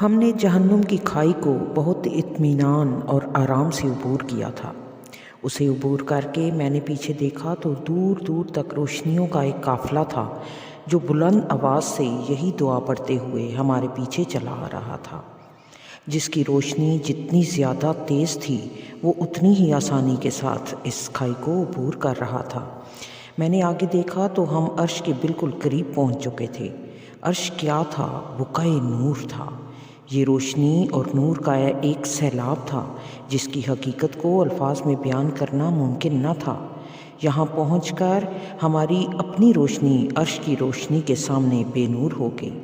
ہم نے جہنم کی کھائی کو بہت اطمینان اور آرام سے عبور کیا تھا۔ اسے عبور کر کے میں نے پیچھے دیکھا تو دور دور تک روشنیوں کا ایک قافلہ تھا جو بلند آواز سے یہی دعا پڑھتے ہوئے ہمارے پیچھے چلا آ رہا تھا۔ جس کی روشنی جتنی زیادہ تیز تھی وہ اتنی ہی آسانی کے ساتھ اس کھائی کو عبور کر رہا تھا۔ میں نے آگے دیکھا تو ہم عرش کے بالکل قریب پہنچ چکے تھے۔ عرش کیا تھا؟ بقعۂ نور تھا۔ یہ روشنی اور نور کا ایک سیلاب تھا جس کی حقیقت کو الفاظ میں بیان کرنا ممکن نہ تھا۔ یہاں پہنچ کر ہماری اپنی روشنی عرش کی روشنی کے سامنے بے نور ہو گئی۔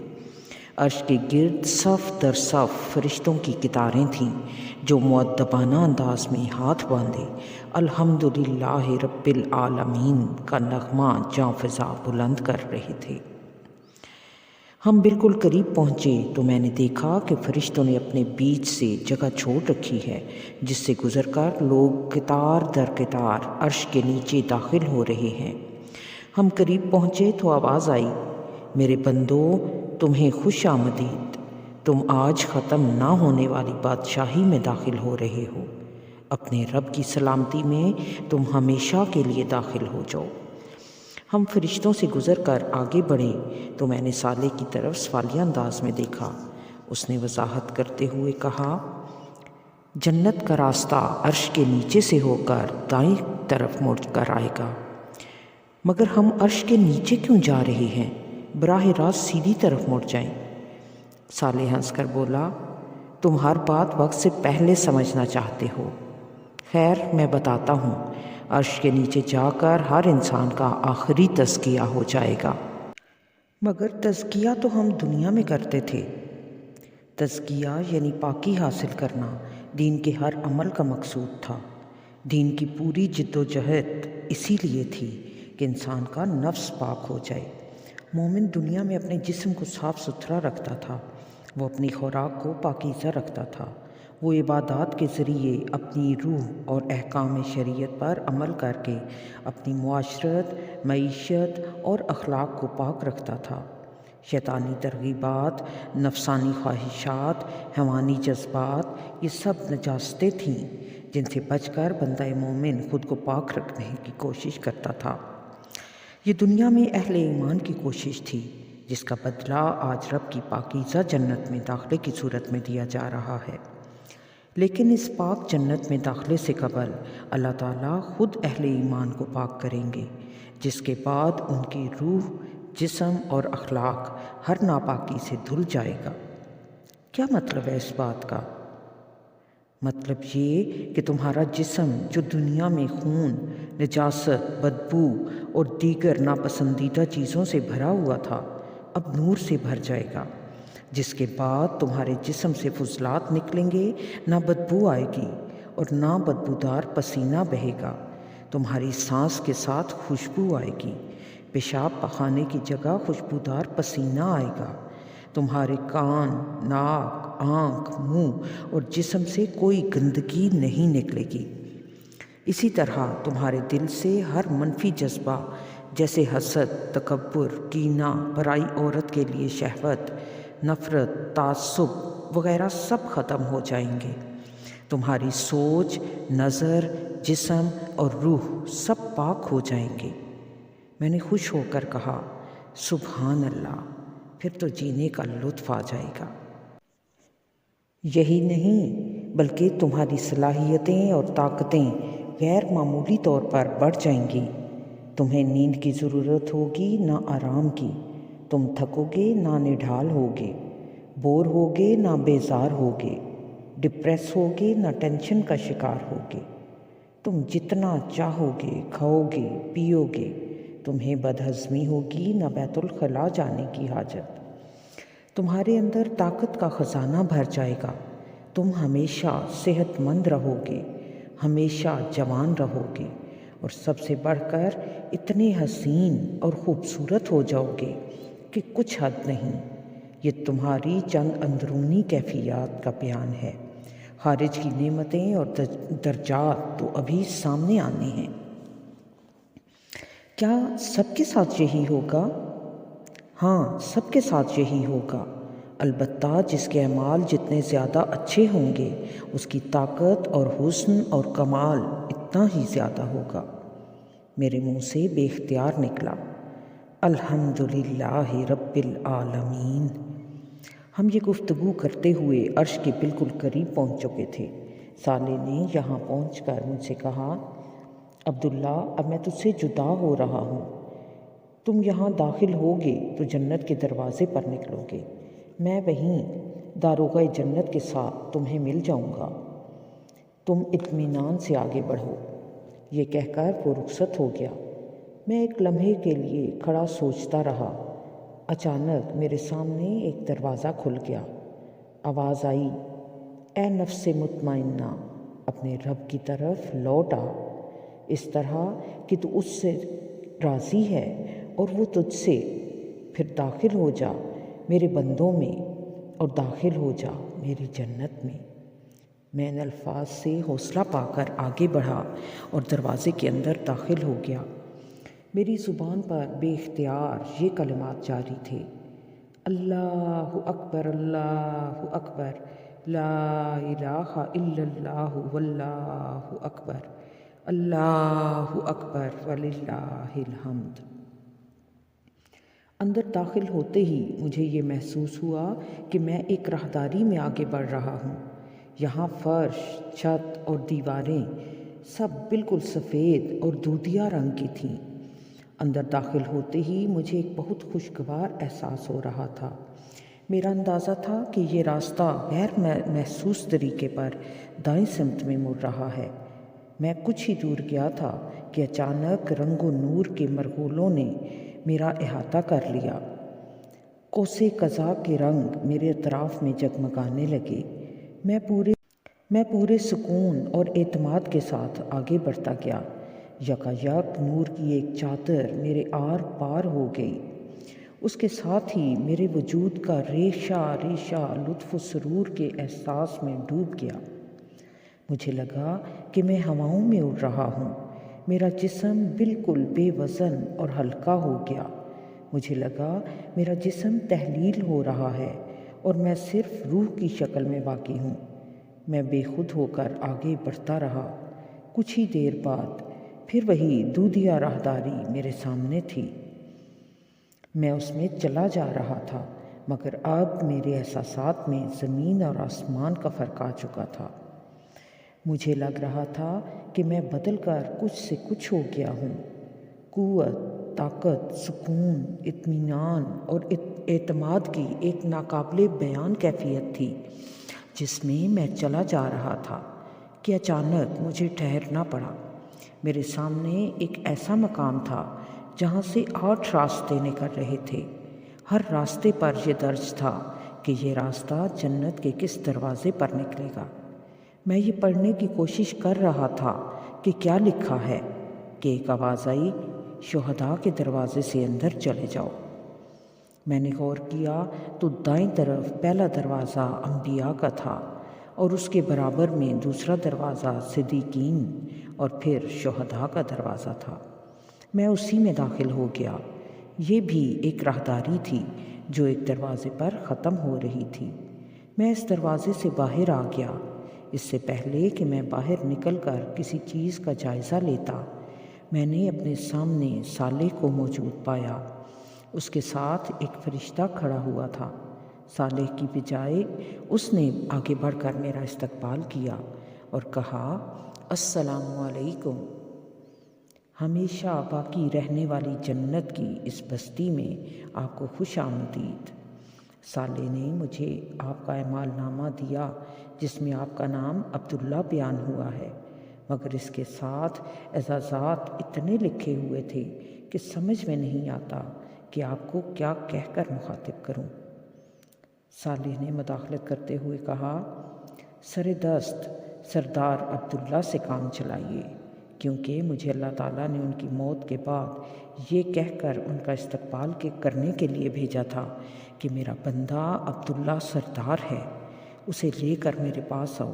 عرش کے گرد صف در صف فرشتوں کی قطاریں تھیں جو مؤدبانہ انداز میں ہاتھ باندھے الحمدللہ رب العالمین کا نغمہ جاں فضا بلند کر رہے تھے۔ ہم بالکل قریب پہنچے تو میں نے دیکھا کہ فرشتوں نے اپنے بیچ سے جگہ چھوڑ رکھی ہے جس سے گزر کر لوگ قطار در قطار عرش کے نیچے داخل ہو رہے ہیں۔ ہم قریب پہنچے تو آواز آئی، میرے بندو تمہیں خوش آمدید، تم آج ختم نہ ہونے والی بادشاہی میں داخل ہو رہے ہو۔ اپنے رب کی سلامتی میں تم ہمیشہ کے لیے داخل ہو جاؤ۔ ہم فرشتوں سے گزر کر آگے بڑھے تو میں نے صالح کی طرف سوالیہ انداز میں دیکھا۔ اس نے وضاحت کرتے ہوئے کہا، جنت کا راستہ عرش کے نیچے سے ہو کر دائیں طرف مڑ کر آئے گا۔ مگر ہم عرش کے نیچے کیوں جا رہے ہیں؟ براہ راست سیدھی طرف مڑ جائیں۔ صالح ہنس کر بولا، تم ہر بات وقت سے پہلے سمجھنا چاہتے ہو۔ خیر میں بتاتا ہوں، عرش کے نیچے جا کر ہر انسان کا آخری تزکیہ ہو جائے گا۔ مگر تزکیہ تو ہم دنیا میں کرتے تھے۔ تزکیہ یعنی پاکی حاصل کرنا دین کے ہر عمل کا مقصود تھا۔ دین کی پوری جد و جہد اسی لیے تھی کہ انسان کا نفس پاک ہو جائے۔ مومن دنیا میں اپنے جسم کو صاف ستھرا رکھتا تھا، وہ اپنی خوراک کو پاکیزہ رکھتا تھا، وہ عبادات کے ذریعے اپنی روح اور احکام شریعت پر عمل کر کے اپنی معاشرت، معیشت اور اخلاق کو پاک رکھتا تھا۔ شیطانی ترغیبات، نفسانی خواہشات، حیوانی جذبات یہ سب نجاستیں تھیں جن سے بچ کر بندہ مومن خود کو پاک رکھنے کی کوشش کرتا تھا۔ یہ دنیا میں اہل ایمان کی کوشش تھی جس کا بدلہ آج رب کی پاکیزہ جنت میں داخلے کی صورت میں دیا جا رہا ہے۔ لیکن اس پاک جنت میں داخلے سے قبل اللہ تعالیٰ خود اہل ایمان کو پاک کریں گے، جس کے بعد ان کی روح، جسم اور اخلاق ہر ناپاکی سے دھل جائے گا۔ کیا مطلب ہے اس بات کا؟ مطلب یہ کہ تمہارا جسم جو دنیا میں خون، نجاست، بدبو اور دیگر ناپسندیدہ چیزوں سے بھرا ہوا تھا، اب نور سے بھر جائے گا، جس کے بعد تمہارے جسم سے فضلات نکلیں گے، نہ بدبو آئے گی اور نہ بدبودار پسینہ بہے گا۔ تمہاری سانس کے ساتھ خوشبو آئے گی، پیشاب پخانے کی جگہ خوشبودار پسینہ آئے گا۔ تمہارے کان، ناک، آنکھ، منہ اور جسم سے کوئی گندگی نہیں نکلے گی۔ اسی طرح تمہارے دل سے ہر منفی جذبہ جیسے حسد، تکبر، کینہ، پرائی عورت کے لیے شہوت، نفرت، تعصب وغیرہ سب ختم ہو جائیں گے۔ تمہاری سوچ، نظر، جسم اور روح سب پاک ہو جائیں گے۔ میں نے خوش ہو کر کہا، سبحان اللہ، پھر تو جینے کا لطف آ جائے گا۔ یہی نہیں بلکہ تمہاری صلاحیتیں اور طاقتیں غیر معمولی طور پر بڑھ جائیں گی۔ تمہیں نیند کی ضرورت ہوگی نہ آرام کی، تم تھکو گے نہ نڈھال ہوگے، بور ہوگے نہ بیزار ہوگے، ڈپریس ہوگے نہ ٹینشن کا شکار ہوگے۔ تم جتنا چاہو گے کھاؤ گے، پیو گے، تمہیں بدہضمی ہوگی نہ بیت الخلاء جانے کی حاجت۔ تمہارے اندر طاقت کا خزانہ بھر جائے گا، تم ہمیشہ صحت مند رہو گے، ہمیشہ جوان رہو گے، اور سب سے بڑھ کر اتنے حسین اور خوبصورت ہو جاؤ گے کہ کچھ حد نہیں۔ یہ تمہاری چند اندرونی کیفیات کا بیان ہے، خارج کی نعمتیں اور درجات تو ابھی سامنے آنے ہیں۔ کیا سب کے ساتھ یہی ہوگا؟ ہاں، سب کے ساتھ یہی ہوگا، البتہ جس کے اعمال جتنے زیادہ اچھے ہوں گے اس کی طاقت اور حسن اور کمال اتنا ہی زیادہ ہوگا۔ میرے منہ سے بے اختیار نکلا، الحمدللہ رب العالمین۔ ہم یہ گفتگو کرتے ہوئے عرش کے بالکل قریب پہنچ چکے تھے۔ صالح نے یہاں پہنچ کر مجھ سے کہا، عبداللہ اب میں تجھ سے جدا ہو رہا ہوں، تم یہاں داخل ہوگے تو جنت کے دروازے پر نکلو گے، میں وہیں داروغہ جنت کے ساتھ تمہیں مل جاؤں گا، تم اطمینان سے آگے بڑھو۔ یہ کہہ کر وہ رخصت ہو گیا۔ میں ایک لمحے کے لیے کھڑا سوچتا رہا۔ اچانک میرے سامنے ایک دروازہ کھل گیا۔ آواز آئی، اے نفس مطمئنہ، اپنے رب کی طرف لوٹ آ، اس طرح کہ تو اس سے راضی ہے اور وہ تجھ سے، پھر داخل ہو جا میرے بندوں میں اور داخل ہو جا میری جنت میں۔ میں ان الفاظ سے حوصلہ پا کر آگے بڑھا اور دروازے کے اندر داخل ہو گیا۔ میری زبان پر بے اختیار یہ کلمات جاری تھے، اللہ اکبر، اللہ اکبر، لا الہ الا اللہ واللہ اکبر، اللہ اکبر وللہ الحمد۔ اندر داخل ہوتے ہی مجھے یہ محسوس ہوا کہ میں ایک راہداری میں آگے بڑھ رہا ہوں۔ یہاں فرش، چھت اور دیواریں سب بالکل سفید اور دودھیا رنگ کی تھیں۔ اندر داخل ہوتے ہی مجھے ایک بہت خوشگوار احساس ہو رہا تھا۔ میرا اندازہ تھا کہ یہ راستہ غیر محسوس طریقے پر دائیں سمت میں مڑ رہا ہے۔ میں کچھ ہی دور گیا تھا کہ اچانک رنگ و نور کے مرغولوں نے میرا احاطہ کر لیا۔ قوس قزح کے رنگ میرے اطراف میں جگمگانے لگے۔ میں پورے سکون اور اعتماد کے ساتھ آگے بڑھتا گیا۔ یکایک نور کی ایک چادر میرے آر پار ہو گئی۔ اس کے ساتھ ہی میرے وجود کا ریشہ ریشہ لطف و سرور کے احساس میں ڈوب گیا۔ مجھے لگا کہ میں ہواؤں میں اڑ رہا ہوں۔ میرا جسم بالکل بے وزن اور ہلکا ہو گیا۔ مجھے لگا میرا جسم تحلیل ہو رہا ہے اور میں صرف روح کی شکل میں باقی ہوں۔ میں بے خود ہو کر آگے بڑھتا رہا۔ کچھ ہی دیر بعد پھر وہی دودھیا راہداری میرے سامنے تھی۔ میں اس میں چلا جا رہا تھا، مگر اب میرے احساسات میں زمین اور آسمان کا فرق آ چکا تھا۔ مجھے لگ رہا تھا کہ میں بدل کر کچھ سے کچھ ہو گیا ہوں۔ قوت، طاقت، سکون، اطمینان اور اعتماد کی ایک ناقابل بیان کیفیت تھی جس میں چلا جا رہا تھا کہ اچانک مجھے ٹھہرنا پڑا۔ میرے سامنے ایک ایسا مقام تھا جہاں سے 8 راستے نکل رہے تھے۔ ہر راستے پر یہ درج تھا کہ یہ راستہ جنت کے کس دروازے پر نکلے گا۔ میں یہ پڑھنے کی کوشش کر رہا تھا کہ کیا لکھا ہے کہ ایک آواز آئی، شہداء کے دروازے سے اندر چلے جاؤ۔ میں نے غور کیا تو دائیں طرف پہلا دروازہ انبیاء کا تھا اور اس کے برابر میں دوسرا دروازہ صدیقین اور پھر شہداء کا دروازہ تھا۔ میں اسی میں داخل ہو گیا۔ یہ بھی ایک راہداری تھی جو ایک دروازے پر ختم ہو رہی تھی۔ میں اس دروازے سے باہر آ گیا۔ اس سے پہلے کہ میں باہر نکل کر کسی چیز کا جائزہ لیتا، میں نے اپنے سامنے صالح کو موجود پایا۔ اس کے ساتھ ایک فرشتہ کھڑا ہوا تھا۔ صالح کی بجائے اس نے آگے بڑھ کر میرا استقبال کیا اور کہا، السلام علیکم، ہمیشہ باقی رہنے والی جنت کی اس بستی میں آپ کو خوش آمدید۔ صالح نے مجھے آپ کا اعمال نامہ دیا جس میں آپ کا نام عبداللہ بیان ہوا ہے، مگر اس کے ساتھ اعزازات اتنے لکھے ہوئے تھے کہ سمجھ میں نہیں آتا کہ آپ کو کیا کہہ کر مخاطب کروں۔ صالح نے مداخلت کرتے ہوئے کہا، سر دست سردار عبداللہ سے کام چلائیے، کیونکہ مجھے اللہ تعالیٰ نے ان کی موت کے بعد یہ کہہ کر ان کا استقبال کرنے کے لیے بھیجا تھا کہ میرا بندہ عبداللہ سردار ہے، اسے لے کر میرے پاس آؤ۔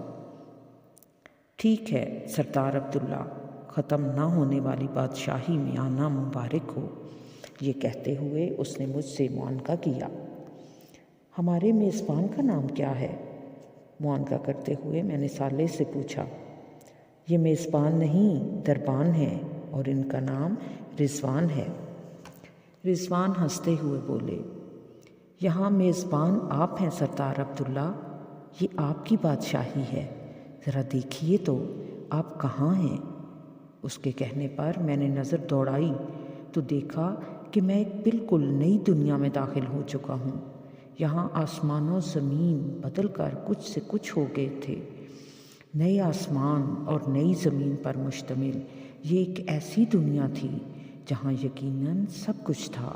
ٹھیک ہے سردار عبداللہ، ختم نہ ہونے والی بادشاہی میں آنا مبارک ہو۔ یہ کہتے ہوئے اس نے مجھ سے معانقہ کیا۔ ہمارے میزبان کا نام کیا ہے؟ معانقہ کرتے ہوئے میں نے صالح سے پوچھا۔ یہ میزبان نہیں، دربان ہیں، اور ان کا نام رضوان ہے۔ رضوان ہنستے ہوئے بولے، یہاں میزبان آپ ہیں سردار عبداللہ، یہ آپ کی بادشاہی ہے، ذرا دیکھیے تو آپ کہاں ہیں؟ اس کے کہنے پر میں نے نظر دوڑائی تو دیکھا کہ میں ایک بالکل نئی دنیا میں داخل ہو چکا ہوں۔ یہاں آسمان و زمین بدل کر کچھ سے کچھ ہو گئے تھے۔ نئے آسمان اور نئی زمین پر مشتمل یہ ایک ایسی دنیا تھی جہاں یقیناً سب کچھ تھا،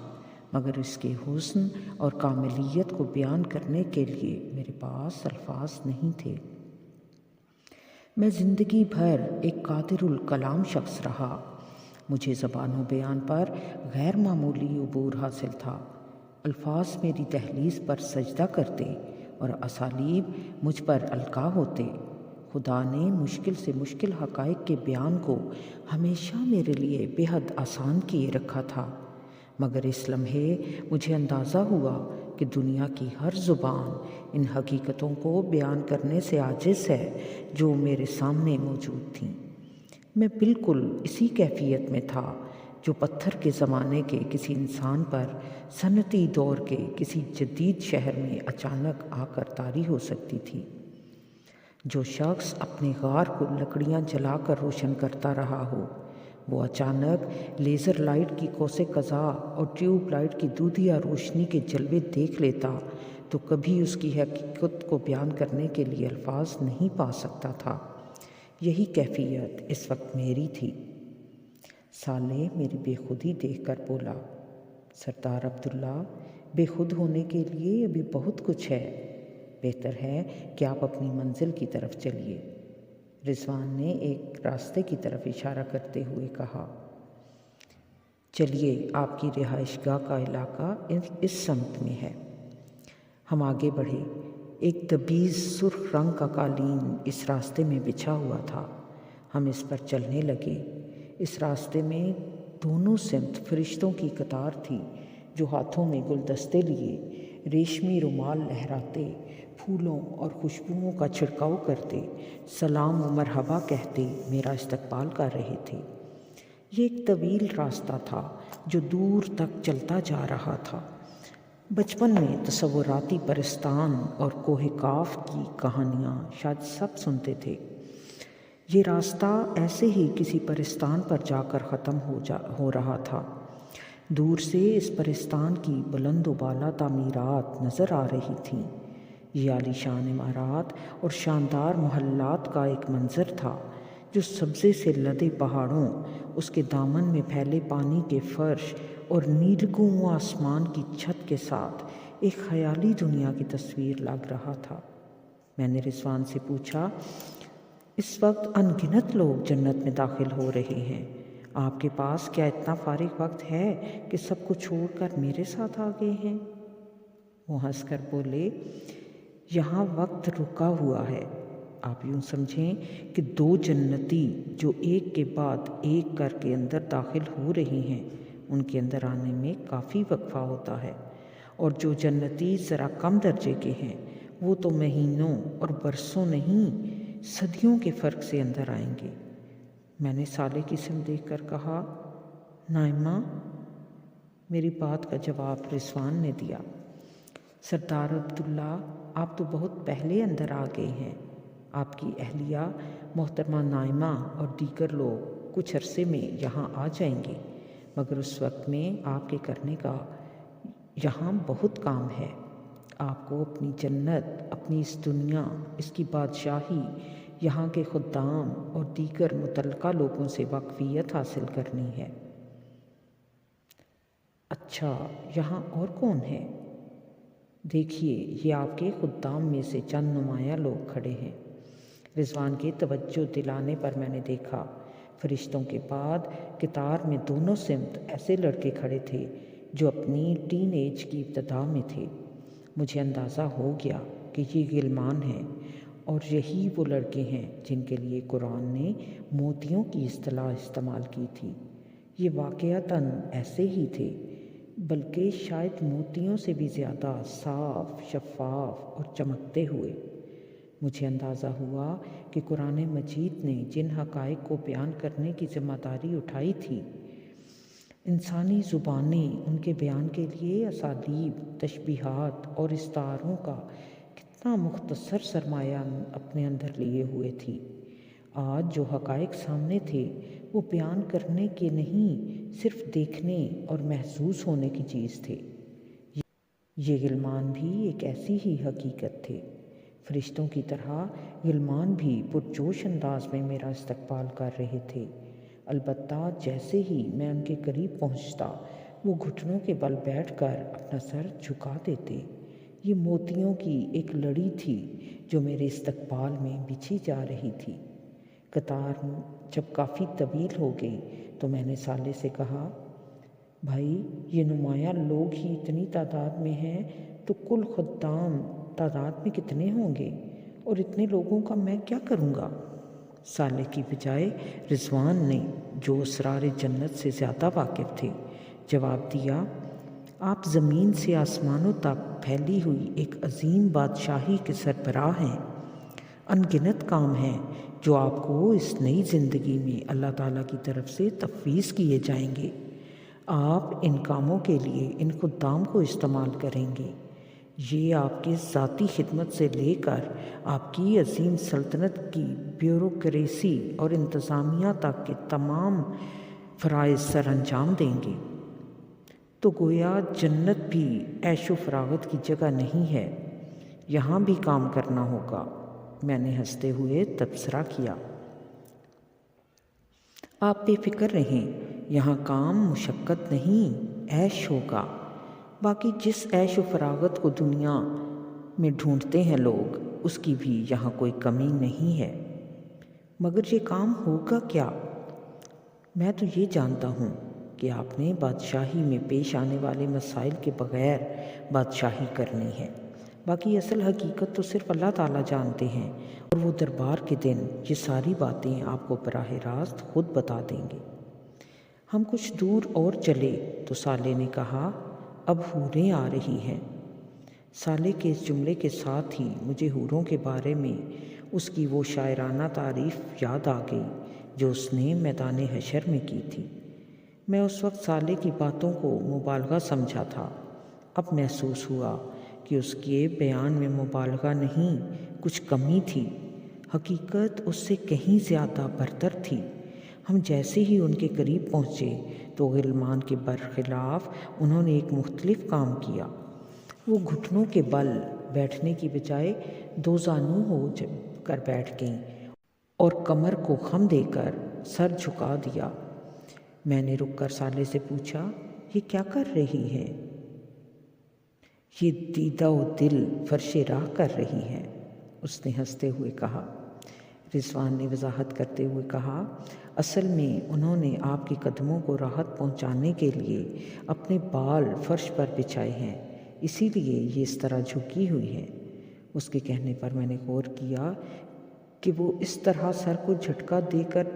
مگر اس کے حسن اور کاملیت کو بیان کرنے کے لیے میرے پاس الفاظ نہیں تھے۔ میں زندگی بھر ایک قادر الکلام شخص رہا۔ مجھے زبان و بیان پر غیر معمولی عبور حاصل تھا۔ الفاظ میری دہلیز پر سجدہ کرتے اور اسالیب مجھ پر القاء ہوتے۔ خدا نے مشکل سے مشکل حقائق کے بیان کو ہمیشہ میرے لیے بے حد آسان کیے رکھا تھا، مگر اس لمحے مجھے اندازہ ہوا کہ دنیا کی ہر زبان ان حقیقتوں کو بیان کرنے سے عاجز ہے جو میرے سامنے موجود تھیں۔ میں بالکل اسی کیفیت میں تھا جو پتھر کے زمانے کے کسی انسان پر صنعتی دور کے کسی جدید شہر میں اچانک آ کر طاری ہو سکتی تھی۔ جو شخص اپنے غار کو لکڑیاں جلا کر روشن کرتا رہا ہو، وہ اچانک لیزر لائٹ کی قوس قزح اور ٹیوب لائٹ کی دودھیا روشنی کے جلوے دیکھ لیتا تو کبھی اس کی حقیقت کو بیان کرنے کے لیے الفاظ نہیں پا سکتا تھا۔ یہی کیفیت اس وقت میری تھی۔ صالح میری بے خودی دیکھ کر بولا، سردار عبداللہ، بے خود ہونے کے لیے ابھی بہت کچھ ہے، بہتر ہے کہ آپ اپنی منزل کی طرف چلیے۔ رضوان نے ایک راستے کی طرف اشارہ کرتے ہوئے کہا، چلیے، آپ کی رہائش گاہ کا علاقہ اس سمت میں ہے۔ ہم آگے بڑھے۔ ایک دبیز سرخ رنگ کا قالین اس راستے میں بچھا ہوا تھا۔ ہم اس پر چلنے لگے۔ اس راستے میں دونوں سمت فرشتوں کی قطار تھی جو ہاتھوں میں گلدستے لیے، ریشمی رومال لہراتے، پھولوں اور خوشبوؤں کا چھڑکاؤ کرتے، سلام و مرحبا کہتے میرا استقبال کر رہے تھے۔ یہ ایک طویل راستہ تھا جو دور تک چلتا جا رہا تھا۔ بچپن میں تصوراتی پرستان اور کوہ کاف کی کہانیاں شاید سب سنتے تھے۔ یہ راستہ ایسے ہی کسی پرستان پر جا کر ختم ہو رہا تھا۔ دور سے اس پرستان کی بلند و بالا تعمیرات نظر آ رہی تھیں۔ یہ عالی شان عمارات اور شاندار محلات کا ایک منظر تھا جو سبزے سے لدے پہاڑوں، اس کے دامن میں پھیلے پانی کے فرش اور نیلگوں آسمان کی چھت کے ساتھ ایک خیالی دنیا کی تصویر لگ رہا تھا۔ میں نے رضوان سے پوچھا، اس وقت ان گنت لوگ جنت میں داخل ہو رہے ہیں، آپ کے پاس کیا اتنا فارغ وقت ہے کہ سب کو چھوڑ کر میرے ساتھ آ گئے ہیں؟ وہ ہنس کر بولے، یہاں وقت رکا ہوا ہے۔ آپ یوں سمجھیں کہ دو جنتی جو ایک کے بعد ایک کر کے اندر داخل ہو رہی ہیں، ان کے اندر آنے میں کافی وقفہ ہوتا ہے، اور جو جنتی ذرا کم درجے کے ہیں وہ تو مہینوں اور برسوں نہیں، صدیوں کے فرق سے اندر آئیں گے۔ میں نے صالح کی سمت دیکھ کر کہا، نائمہ؟ میری بات کا جواب رضوان نے دیا، سردار عبداللہ، آپ تو بہت پہلے اندر آ گئے ہیں۔ آپ کی اہلیہ محترمہ نائمہ اور دیگر لوگ کچھ عرصے میں یہاں آ جائیں گے، مگر اس وقت میں آپ کے کرنے کا یہاں بہت کام ہے۔ آپ کو اپنی جنت، اپنی اس دنیا، اس کی بادشاہی، یہاں کے خدام اور دیگر متعلقہ لوگوں سے واقفیت حاصل کرنی ہے۔ اچھا، یہاں اور کون ہے؟ دیکھیے، یہ آپ کے خدام میں سے چند نمایاں لوگ کھڑے ہیں۔ رضوان کے توجہ دلانے پر میں نے دیکھا، فرشتوں کے بعد قطار میں دونوں سمت ایسے لڑکے کھڑے تھے جو اپنی ٹین ایج کی ابتدا میں تھے۔ مجھے اندازہ ہو گیا کہ یہ غلمان ہیں، اور یہی وہ لڑکے ہیں جن کے لیے قرآن نے موتیوں کی اصطلاح استعمال کی تھی۔ یہ واقعتاً ایسے ہی تھے۔ بلکہ شاید موتیوں سے بھی زیادہ صاف، شفاف اور چمکتے ہوئے۔ مجھے اندازہ ہوا کہ قرآن مجید نے جن حقائق کو بیان کرنے کی ذمہ داری اٹھائی تھی، انسانی زبانیں ان کے بیان کے لیے اسالیب، تشبیہات اور استعاروں کا کتنا مختصر سرمایہ اپنے اندر لیے ہوئے تھی۔ آج جو حقائق سامنے تھے وہ بیان کرنے کے نہیں، صرف دیکھنے اور محسوس ہونے کی چیز تھے۔ یہ غلمان بھی ایک ایسی ہی حقیقت تھے۔ فرشتوں کی طرح غلمان بھی پرجوش انداز میں میرا استقبال کر رہے تھے۔ البتہ جیسے ہی میں ان کے قریب پہنچتا وہ گھٹنوں کے بل بیٹھ کر اپنا سر جھکا دیتے۔ یہ موتیوں کی ایک لڑی تھی جو میرے استقبال میں بچھی جا رہی تھی۔ قطار جب کافی طویل ہو گئی تو میں نے سالے سے کہا، بھائی یہ نمایاں لوگ ہی اتنی تعداد میں ہیں تو کل خدام تعداد میں کتنے ہوں گے، اور اتنے لوگوں کا میں کیا کروں گا؟ سالے کی بجائے رضوان نے، جو اسرار جنت سے زیادہ واقف تھے، جواب دیا، آپ زمین سے آسمانوں تک پھیلی ہوئی ایک عظیم بادشاہی کے سربراہ ہیں۔ ان گنت کام ہیں جو آپ کو اس نئی زندگی میں اللہ تعالیٰ کی طرف سے تفویض کیے جائیں گے۔ آپ ان کاموں کے لیے ان خدام کو استعمال کریں گے۔ یہ آپ کی ذاتی خدمت سے لے کر آپ کی عظیم سلطنت کی بیوروکریسی اور انتظامیہ تک کے تمام فرائض سر انجام دیں گے۔ تو گویا جنت بھی عیش و فراغت کی جگہ نہیں ہے، یہاں بھی کام کرنا ہوگا۔ میں نے ہنستے ہوئے تبصرہ کیا، آپ بے فکر رہیں، یہاں کام مشقت نہیں، عیش ہوگا۔ باقی جس عیش و فراغت کو دنیا میں ڈھونڈتے ہیں لوگ، اس کی بھی یہاں کوئی کمی نہیں ہے۔ مگر یہ کام ہوگا کیا؟ میں تو یہ جانتا ہوں کہ آپ نے بادشاہی میں پیش آنے والے مسائل کے بغیر بادشاہی کرنی ہے۔ باقی اصل حقیقت تو صرف اللہ تعالیٰ جانتے ہیں، اور وہ دربار کے دن یہ ساری باتیں آپ کو براہ راست خود بتا دیں گے۔ ہم کچھ دور اور چلے تو سالے نے کہا، اب حوریں آ رہی ہیں۔ سالے کے اس جملے کے ساتھ ہی مجھے حوروں کے بارے میں اس کی وہ شاعرانہ تعریف یاد آ گئی جو اس نے میدان حشر میں کی تھی۔ میں اس وقت سالے کی باتوں کو مبالغہ سمجھا تھا، اب محسوس ہوا کہ اس کے بیان میں مبالغہ نہیں، کچھ کمی تھی۔ حقیقت اس سے کہیں زیادہ برتر تھی۔ ہم جیسے ہی ان کے قریب پہنچے تو غلمان کے برخلاف انہوں نے ایک مختلف کام کیا۔ وہ گھٹنوں کے بل بیٹھنے کی بجائے دو زانو ہو کر بیٹھ گئیں اور کمر کو خم دے کر سر جھکا دیا۔ میں نے رک کر سالے سے پوچھا، یہ کیا کر رہی ہے؟ یہ دیدہ و دل فرش راہ کر رہی ہے، اس نے ہنستے ہوئے کہا۔ رضوان نے وضاحت کرتے ہوئے کہا، اصل میں انہوں نے آپ کے قدموں کو راحت پہنچانے کے لیے اپنے بال فرش پر بچھائے ہیں، اسی لیے یہ اس طرح جھکی ہوئی ہے۔ اس کے کہنے پر میں نے غور کیا کہ وہ اس طرح سر کو جھٹکا دے کر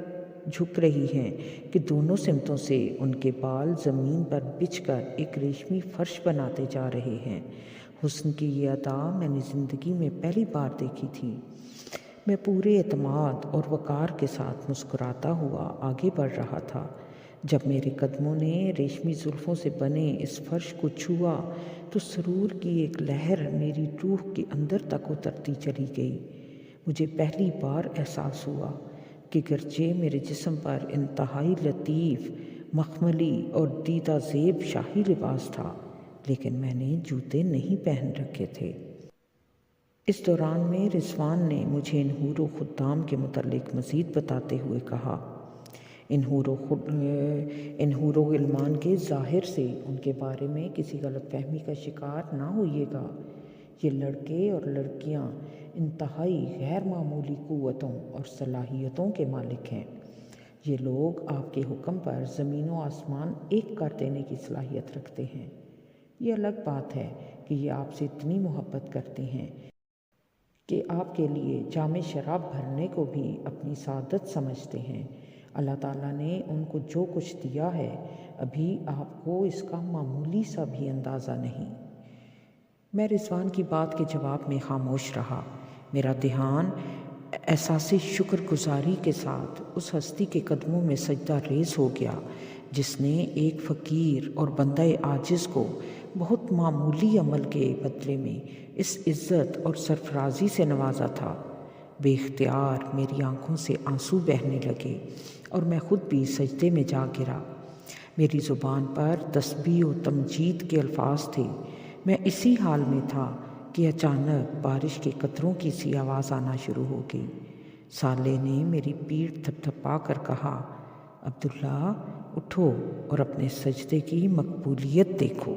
جھک رہی ہیں کہ دونوں سمتوں سے ان کے بال زمین پر بچھ کر ایک ریشمی فرش بناتے جا رہے ہیں۔ حسن کی یہ ادا میں نے زندگی میں پہلی بار دیکھی تھی۔ میں پورے اعتماد اور وقار کے ساتھ مسکراتا ہوا آگے بڑھ رہا تھا۔ جب میرے قدموں نے ریشمی زلفوں سے بنے اس فرش کو چھوا تو سرور کی ایک لہر میری روح کے اندر تک اترتی چلی گئی۔ مجھے پہلی بار احساس ہوا کہ گرچہ میرے جسم پر انتہائی لطیف، مخملی اور دیدہ زیب شاہی لباس تھا، لیکن میں نے جوتے نہیں پہن رکھے تھے۔ اس دوران میں رضوان نے مجھے ان حور و خدام کے متعلق مزید بتاتے ہوئے کہا، ان حور و غلمان کے ظاہر سے ان کے بارے میں کسی غلط فہمی کا شکار نہ ہوئیے گا۔ یہ لڑکے اور لڑکیاں انتہائی غیر معمولی قوتوں اور صلاحیتوں کے مالک ہیں۔ یہ لوگ آپ کے حکم پر زمین و آسمان ایک کر دینے کی صلاحیت رکھتے ہیں۔ یہ الگ بات ہے کہ یہ آپ سے اتنی محبت کرتے ہیں کہ آپ کے لیے جام شراب بھرنے کو بھی اپنی سعادت سمجھتے ہیں۔ اللہ تعالیٰ نے ان کو جو کچھ دیا ہے ابھی آپ کو اس کا معمولی سا بھی اندازہ نہیں۔ میں رضوان کی بات کے جواب میں خاموش رہا۔ میرا دھیان احساس شکر گزاری کے ساتھ اس ہستی کے قدموں میں سجدہ ریز ہو گیا جس نے ایک فقیر اور بندہ عاجز کو بہت معمولی عمل کے بدلے میں اس عزت اور سرفرازی سے نوازا تھا۔ بے اختیار میری آنکھوں سے آنسو بہنے لگے اور میں خود بھی سجدے میں جا گرا۔ میری زبان پر تسبیح و تمجید کے الفاظ تھے۔ میں اسی حال میں تھا کہ اچانک بارش کے قطروں کی سی آواز آنا شروع ہو گئی۔ صالح نے میری پیٹھ تھپتھپا کر کہا، عبداللہ اٹھو اور اپنے سجدے کی مقبولیت دیکھو۔